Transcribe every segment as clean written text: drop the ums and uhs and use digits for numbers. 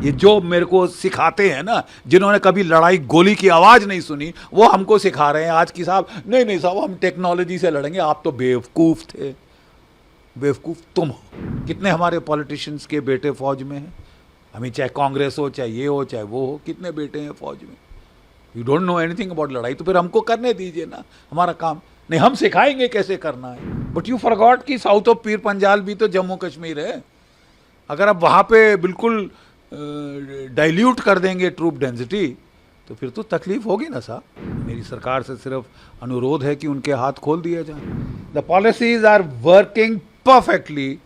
ये जो मेरे को सिखाते हैं ना, जिन्होंने कभी लड़ाई गोली की आवाज नहीं सुनी, वो हमको सिखा रहे हैं आज की साहब नहीं नहीं साहब हम टेक्नोलॉजी से लड़ेंगे। आप तो बेवकूफ थे, बेवकूफ तुम हो। कितने हमारे पॉलिटिशियंस के बेटे फौज में हैं, हमें चाहे कांग्रेस हो चाहे ये हो चाहे वो हो, कितने बेटे हैं फौज में। You don't know anything about लड़ाई, तो फिर हमको करने दीजिए ना हमारा काम। नहीं, हम सिखाएंगे कैसे करना है। बट यू फॉरगॉट कि साउथ ऑफ पीर पंजाल भी तो जम्मू कश्मीर है। अगर आप वहां पे बिल्कुल डाइल्यूट कर देंगे ट्रूप डेंसिटी, तो फिर तो तकलीफ होगी ना साहब। मेरी सरकार से सिर्फ अनुरोध है कि उनके हाथ खोल दिए जाए। The policies are working perfectly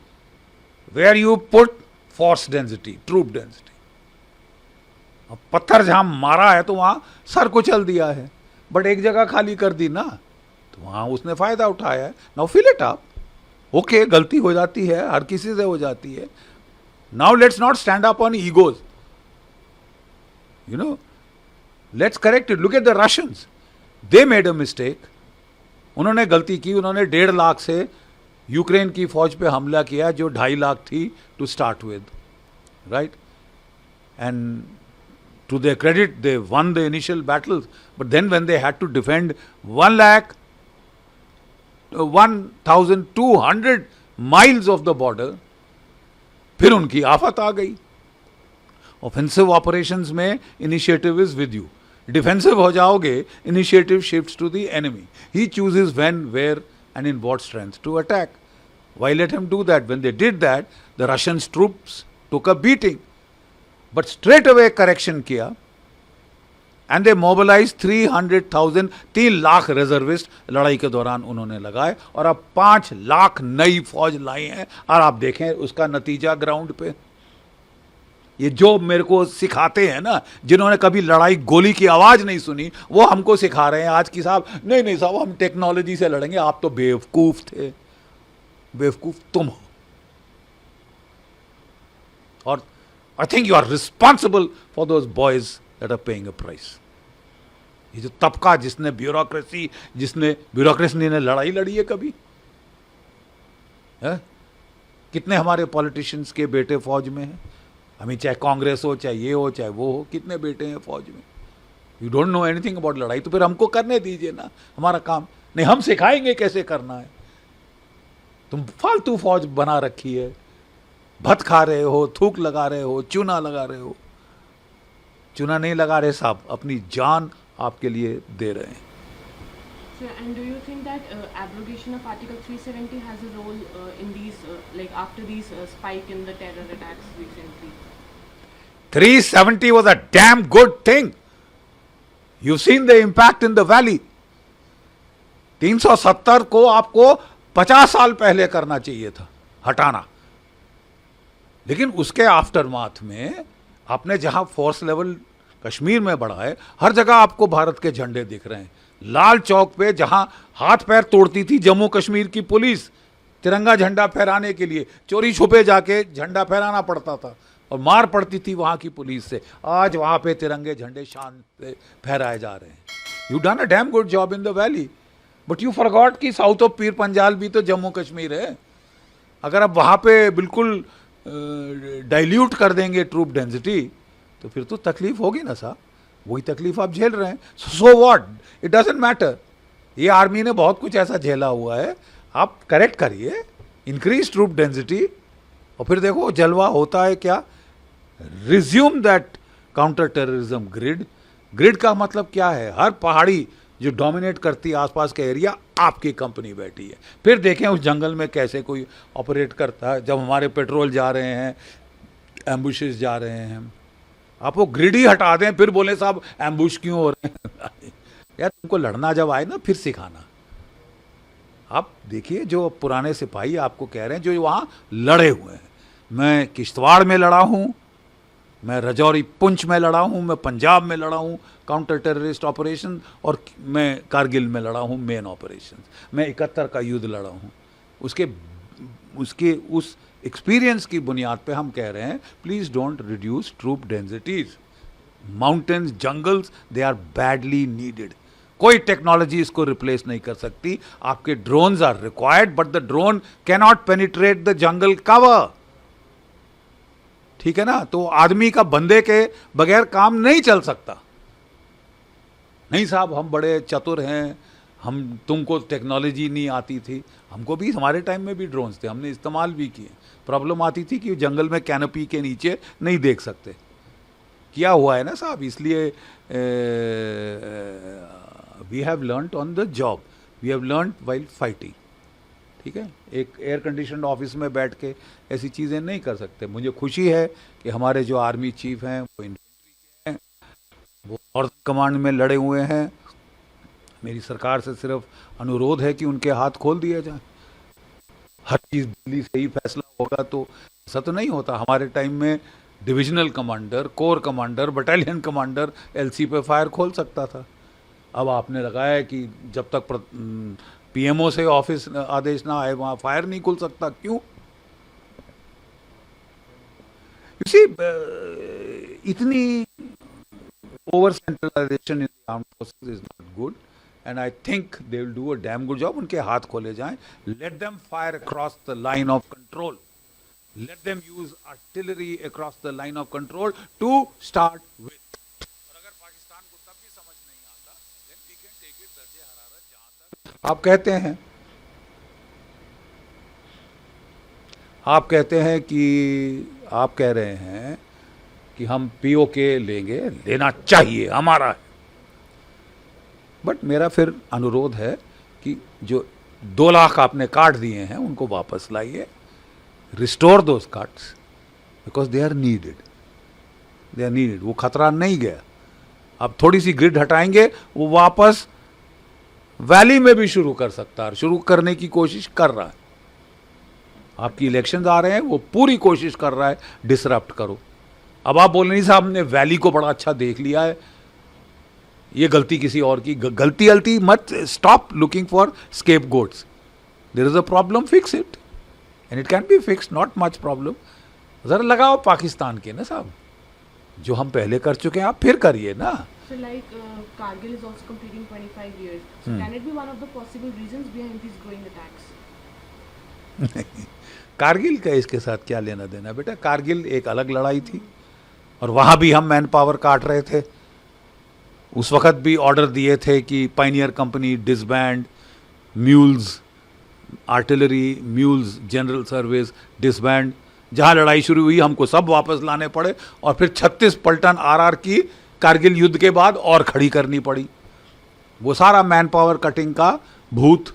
where you put force density, troop density. अब पत्थर जहां मारा है तो वहां सर कुचल दिया है, बट एक जगह खाली कर दी ना, तो वहां उसने फायदा उठाया है। Now fill it up. Okay, गलती हो जाती है, हर किसी से हो जाती है। Now let's not stand up on egos, you know, let's correct it. Look at the Russians, they made a mistake. उन्होंने गलती की, उन्होंने 1.5 लाख से यूक्रेन की फौज पे हमला किया जो 2.5 लाख थी to start with, right? And to their credit, they won the initial battles, but then when they had to defend 1,200 miles of the border, फिर उनकी आफत आ गई। ऑफेंसिव ऑपरेशंस में initiative is with you, defensive हो जाओगे, initiative shifts to the enemy. He chooses when, where and in what strength to attack. Why let him do that? When they did that, the Russian troops took a beating. But straight away correction किया, and they mobilized 300,000, 3 lakh reservist लड़ाई के दौरान उन्होंने लगाए, और अब 5 लाख नई फौज लाई हैं। और आप देखें उसका नतीजा ग्राउंड पे। ये जो मेरे को सिखाते हैं ना, जिन्होंने कभी लड़ाई गोली की आवाज नहीं सुनी, वो हमको सिखा रहे हैं आज की साहब नहीं नहीं साहब हम टेक्नोलॉजी से लड़ेंगे। आप तो बेवकूफ थे, बेवकूफ तुम हो। और I think you are responsible for those boys that are paying a price. ये जो तबका जिसने ब्यूरोक्रेसी ने लड़ाई लड़ी है कभी है? कितने हमारे पॉलिटिशियंस के बेटे फौज में हैं, हमें चाहे कांग्रेस हो चाहे ये हो चाहे वो हो, कितने बेटे हैं फौज में। You don't know anything about लड़ाई, तो फिर हमको करने दीजिए ना हमारा काम। नहीं, हम सिखाएंगे कैसे करना है। तुम फालतू फौज बना रखी है, भत खा रहे हो, थूक लगा रहे हो, चूना लगा रहे हो। चूना नहीं लगा रहे साहब, अपनी जान आपके लिए दे रहे हैं। Sir, and do you think that abrogation of Article 370 has a role in these, like after these spike in the terror attacks recently? 370 was a damn good thing. You've seen the impact in the valley. 370 को आपको 50 साल पहले करना चाहिए था, हटाना। लेकिन उसके आफ्टरमाथ में आपने जहां फोर्स लेवल कश्मीर में बढ़ा है, हर जगह आपको भारत के झंडे दिख रहे हैं। लाल चौक पे जहां हाथ पैर तोड़ती थी जम्मू कश्मीर की पुलिस तिरंगा झंडा फहराने के लिए, चोरी छुपे जाके झंडा फहराना पड़ता था और मार पड़ती थी वहां की पुलिस से, आज वहां पे तिरंगे झंडे शान से फहराए जा रहे हैं। You done a damn good job in the valley, but you forgot कि साउथ ऑफ पीर पंजाल भी तो जम्मू कश्मीर है। अगर आप वहां पे बिल्कुल डाइल्यूट कर देंगे ट्रूप डेंसिटी, तो फिर तो तकलीफ होगी ना साहब। वही तकलीफ आप झेल रहे हैं। So what, it doesn't matter. ये आर्मी ने बहुत कुछ ऐसा झेला हुआ है, आप करेक्ट करिए, इंक्रीज ट्रूप डेंसिटी, और फिर देखो जलवा होता है क्या। Resume that counter terrorism grid. Grid का मतलब क्या है? हर पहाड़ी जो डोमिनेट करती है आसपास का एरिया, आपकी कंपनी बैठी है। फिर देखें उस जंगल में कैसे कोई ऑपरेट करता है। जब हमारे पेट्रोल जा रहे हैं, एम्बुशेस जा रहे हैं, आप वो ग्रिड ही हटा दें, फिर बोले साहब एम्बुश क्यों हो रहे हैं। यार तुमको लड़ना जब आए ना, फिर सिखाना। आप देखिए जो पुराने सिपाही आपको कह रहे हैं जो वहां लड़े हुए हैं। मैं किश्तवाड़ में लड़ा हूं, मैं रजौरी पुंछ में लड़ा हूं, मैं पंजाब में लड़ा हूं काउंटर टेररिस्ट ऑपरेशन, और मैं कारगिल में लड़ा हूं मेन ऑपरेशन। मैं 71 का युद्ध लड़ा हूं। उसके उस एक्सपीरियंस की बुनियाद पे हम कह रहे हैं please don't reduce troop densities. Mountains, jungles, they are badly needed. कोई टेक्नोलॉजी इसको रिप्लेस नहीं कर सकती। आपके drones are required, but the drone cannot penetrate the jungle cover. ठीक है ना। तो आदमी का बंदे के बगैर काम नहीं चल सकता। नहीं साहब हम बड़े चतुर हैं, हम तुमको टेक्नोलॉजी नहीं आती थी। हमको भी हमारे टाइम में भी ड्रोन्स थे, हमने इस्तेमाल भी किए। प्रॉब्लम आती थी कि जंगल में कैनोपी के नीचे नहीं देख सकते। किया हुआ है ना साहब, इसलिए we have learned on the job, we have learned while fighting. ठीक है, एक एयर कंडीशन ऑफिस में बैठ के ऐसी चीज़ें नहीं कर सकते। मुझे खुशी है कि हमारे जो आर्मी चीफ हैं वो इन्फेंट्री के हैं, वो नॉर्थ कमांड में लड़े हुए हैं। मेरी सरकार से सिर्फ अनुरोध है कि उनके हाथ खोल दिया जाए। हर चीज़ दिल्ली से ही फैसला होगा तो ऐसा तो नहीं होता। हमारे टाइम में divisional commander, core commander, battalion commander LC पे फायर खोल सकता था। अब आपने लगाया है कि जब तक पीएमओ से ऑफिस आदेश ना आए वहाँ फायर नहीं खुल सकता। क्यों? यू सी, इतनी over centralization in the armed forces is not good and I think they will do a damn good job. उनके हाथ खोले जाएं, let them fire across the line of control, let them use artillery across the line of control to start with. और अगर पाकिस्तान को तब भी समझ नहीं आता, then we can take it दर्जे हरारत जहां तक आप कहते हैं। आप कहते हैं कि आप कह रहे हैं कि हम पीओके लेंगे, लेना चाहिए, हमारा है। बट मेरा फिर अनुरोध है कि जो 2 लाख आपने काट दिए हैं उनको वापस लाइए, restore those cards because they are needed, they are needed. वो खतरा नहीं गया। अब थोड़ी सी ग्रिड हटाएंगे, वो वापस वैली में भी शुरू कर सकता है, शुरू करने की कोशिश कर रहा है। आपकी इलेक्शंस आ रहे हैं, वो पूरी कोशिश कर रहा है डिसरप्ट करो। अब आप बोल नहीं साहब हमने वैली को बड़ा अच्छा देख लिया है, ये गलती किसी और की। गलती मत, stop looking for scapegoats. There is a problem, fix it and it can be fix, not much problem. जरा लगाओ पाकिस्तान के ना साहब, जो हम पहले कर चुके हैं आप फिर करिए ना। So like Kargil is also completing 25 years. So can it be one of the possible reasons behind these growing attacks? Kargil का इसके साथ क्या लेना देना बेटा? कारगिल एक अलग लड़ाई थी और वहाँ भी हम मैन पावर काट रहे थे। उस वक़्त भी ऑर्डर दिए थे कि Pioneer company disband, mules artillery, mules general service disband. जहाँ लड़ाई शुरू हुई हमको सब वापस लाने पड़े और फिर 36 पलटन आरआर की कारगिल युद्ध के बाद और खड़ी करनी पड़ी। वो सारा मैन पावर कटिंग का भूत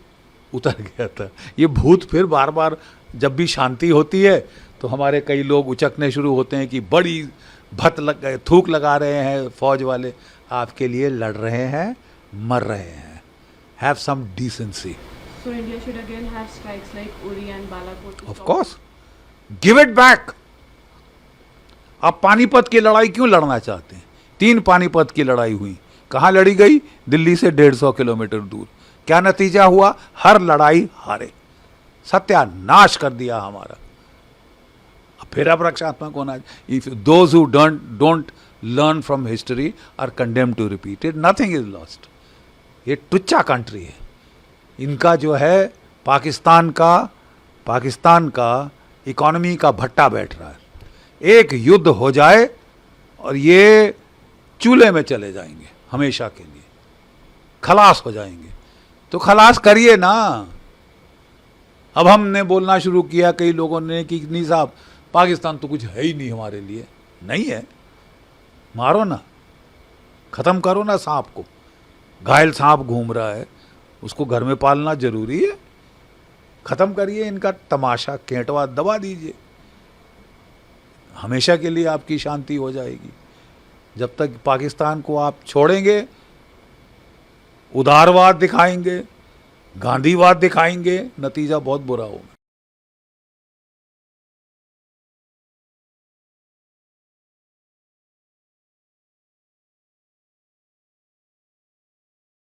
उतर गया था। ये भूत फिर बार बार जब भी शांति होती है तो हमारे कई लोग उचकने शुरू होते हैं कि बड़ी थूक लगा रहे हैं फौज वाले। आपके लिए लड़ रहे हैं, मर रहे हैं। Have some decency. So India should again have strikes like Uri and Balakot. Of course, give it back. आप पानीपत की लड़ाई क्यों लड़ना चाहते हैं? 3 पानीपत की लड़ाई हुई, कहाँ लड़ी गई? दिल्ली से 150 किलोमीटर दूर। क्या नतीजा हुआ? हर लड़ाई हारे, सत्यानाश कर दिया हमारा। फिर अब रक्षात्मक होना। If those who don't learn from history are condemned to repeat it, nothing is lost. ये टुच्चा कंट्री है। इनका जो है पाकिस्तान का इकोनॉमी का भट्टा बैठ रहा है। एक युद्ध हो जाए और ये चूल्हे में चले जाएंगे हमेशा के लिए, खलास हो जाएंगे। तो खलास करिए ना। अब हमने बोलना शुरू किया कई लोगों ने कि नहीं साहब पाकिस्तान तो कुछ है ही नहीं हमारे लिए। नहीं है, मारो ना, खत्म करो ना सांप को। घायल सांप घूम रहा है, उसको घर में पालना जरूरी है। खत्म करिए इनका तमाशा, केंटवा दबा दीजिए, हमेशा के लिए आपकी शांति हो जाएगी। जब तक पाकिस्तान को आप छोड़ेंगे, उदारवाद दिखाएंगे, गांधीवाद दिखाएंगे, नतीजा बहुत बुरा होगा।